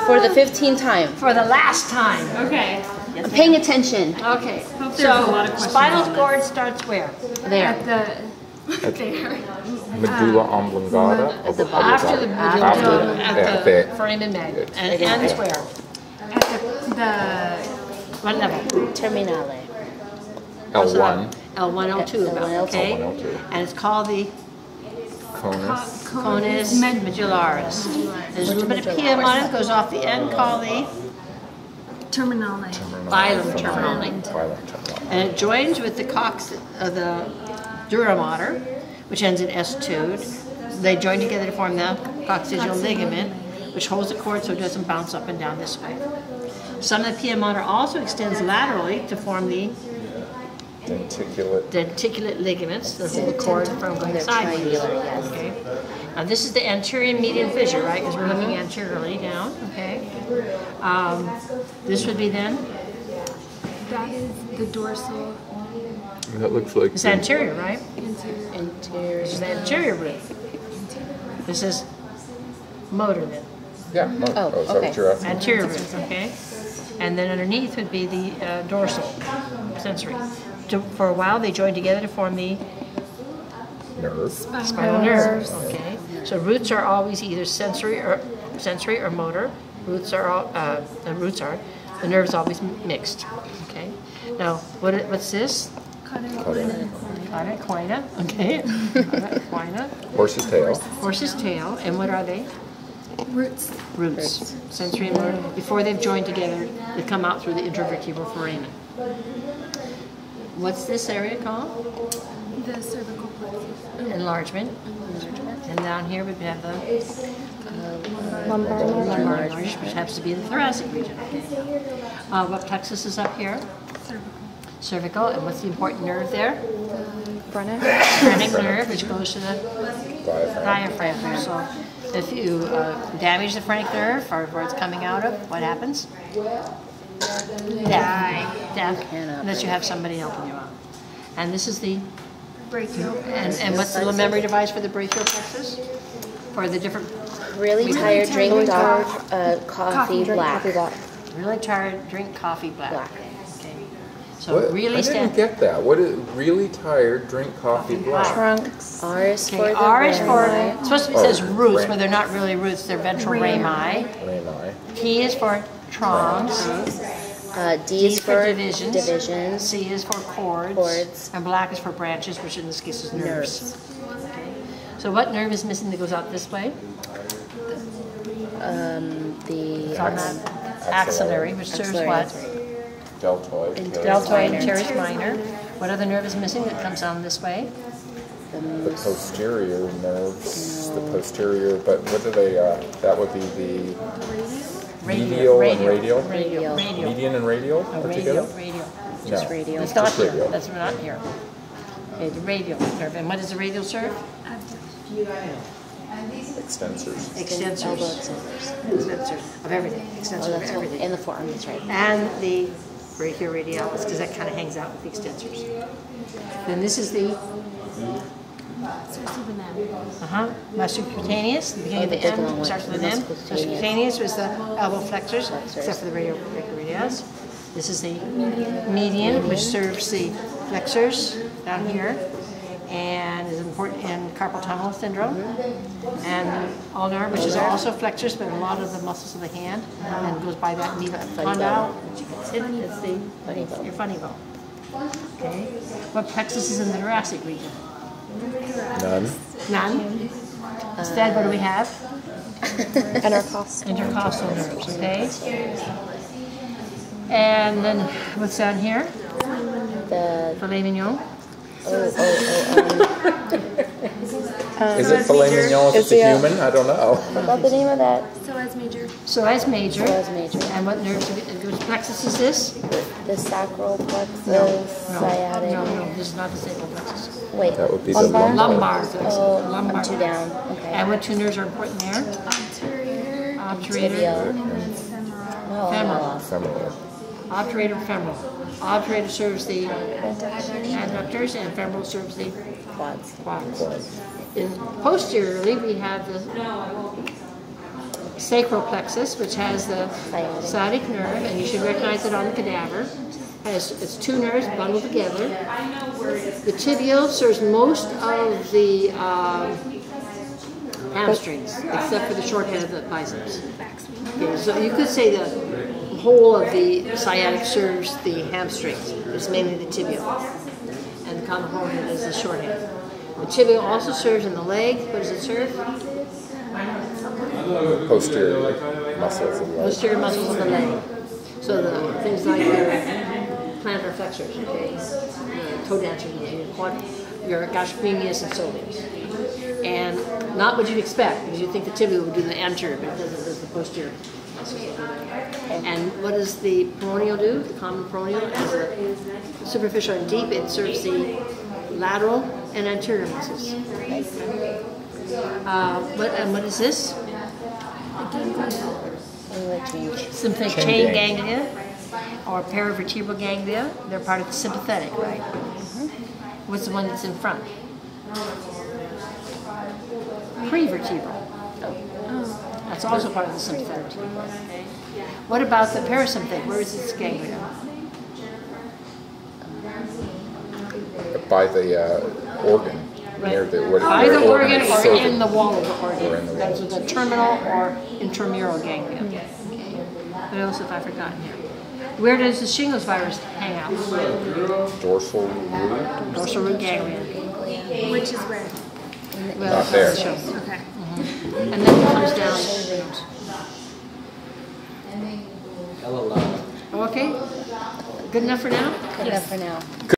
For the 15th time. For the last time. Okay. I'm paying attention. Okay. So spinal cord starts where? There. At the Medulla oblongata. At the bottom. After the medulla, at the foramen magnum. And it ends where? at the What level? Terminale. L1. L1, L2. L1, Okay. L1, L2. And it's called the Conus. conus medullaris. There's a little bit of PM on it, goes off the end, called the terminale. phylum terminale. Phylum terminale. And it joins with the the dura mater, which ends in S2. They join together to form the coccygeal ligament, which holds the cord so it doesn't bounce up and down this way. Some of the pia mater also extends laterally to form the denticulate ligaments that hold the cord from going sideways. Okay. Now this is the anterior median fissure, right? Because we're looking anteriorly down. Okay. This would be then. That is the dorsal That looks like It's anterior, right? anterior. This is the anterior root. This is motor then. Yeah. No. Oh, Is that okay. what you're asking? Anterior root, okay? And then underneath would be the dorsal sensory. For a while, they join together to form the Nerve. spinal nerves. Okay, so roots are always either sensory or motor. Roots are all the nerves always mixed. Okay, now what's this? Coina. Okay, coina. Horse's tail. Horse's tail, and what are they? Roots. Roots. Sensory and motor. Before they've joined together, they come out through the intervertebral foramen. What's this area called? The cervical plexus. Enlargement. And down here we have the Lumbar. lumbar enlargement, which happens to be the thoracic region. Okay. What plexus is up here? Cervical. Cervical. And what's the important nerve there? Phrenic. Phrenic nerve, which goes to the Diaphragm. diaphragm. So if you damage the phrenic nerve, or where it's coming out of, what happens? Death. Unless you have somebody helping you out. And this is the Brachial. and what's the little memory device for the brachial plexus? For the different Really tired, drink dark, coffee, black. really tired, drink coffee black. Okay. So What? really I didn't get that. What is really tired? Drink coffee black. Trunks. R is for Okay, the R is for, rami. it's supposed to be says roots, ram. but they're not really roots, they're ventral rami. Rami. T is for trunks. D is for divisions. divisions. C is for cords. Cords. And black is for branches, which in this case is nerves. Okay. So what nerve is missing that goes out this way? The It's on that axillary, which serves what? Deltoid. Deltoid and teres minor. What other nerve is missing that comes down this way? The posterior nerves. The posterior, but what do they? That would be the medial and radial. Radial. Median and radial put together. Radial. just No. radial. It's not Just here. radial. That's not here. Okay, the radial nerve. And what does the radial serve? Extensors. Elbow Extensors. extensors. Extensors of everything. Oh, Extensors of that's everything. in the forearm. That's right. And the brachioradialis, because that kind of hangs out with the extensors. Then this is the muscocutaneous, the beginning of the big long M, one. starts with an The M. muscocutaneous. Muscocutaneous was the elbow flexors, except for the brachioradialis. This is the median, which serves the flexors down here, and is important in carpal tunnel syndrome. And ulnar, which is also flexors, but a lot of the muscles of the hand, and goes by that knee condyle, which you can sit. It's the your funny bone. Okay. What plexus is in the thoracic region? None. None. Instead, what do we have? Intercostal. Intercostal nerves, okay? And then what's down here? The Filet mignon. Is it filet mignon if it's a human? I don't know. what about the name of that? Psoas major. Psoas major. Psoas major. And what nerves? Which plexus is this? The sacral plexus, No, sciatic. no, this is not the sacral plexus. Wait. That would be lumbar. the Lumbar plexus. Oh, Lumbar. two down. Okay. And what two nerves are important there? Obturator. Obturator. Tibial. And then femoral. Oh, Femoral. femoral. Obturator femoral. Obturator serves the adductors, and femoral serves the quads. quads. And posteriorly, we have the sacral plexus, which has the sciatic nerve, and you should recognize it on the cadaver. It's two nerves bundled together. The tibial serves most of the hamstrings, except for the short head of the biceps. Okay, so you could say the whole of the sciatic serves the hamstrings. It's mainly the tibial, and the common forehead is the short head. The tibial also serves in the leg. What does it serve? Posterior muscles of the leg. Posterior muscles of the leg. So the things like your plantar flexors, okay, the toe dancers, your gastropenis and soleus. And not what you'd expect, because you think the tibial would do the anterior, but it doesn't, it does the posterior muscles of the leg. And what does the peroneal do? The common peroneal, as a superficial and deep, it serves the lateral and anterior muscles. What is this? Sympathetic chain ganglia, or paravertebral ganglia. They're part of the sympathetic, right? What's the one that's in front? Prevertebral. That's also part of the sympathetic. What about the parasympathetic? Where is its ganglia? By the organ. Right. Near the, By the organ is or serving. in the wall of the organ. Or in the wall. That's the terminal or intramural ganglia. Okay. What else have I forgotten here? Where does the shingles virus hang out? Dorsal root. Dorsal root ganglia. Which is where? Well, Not there. Okay. And then it comes down. Okay. Good enough for now? Good enough for now.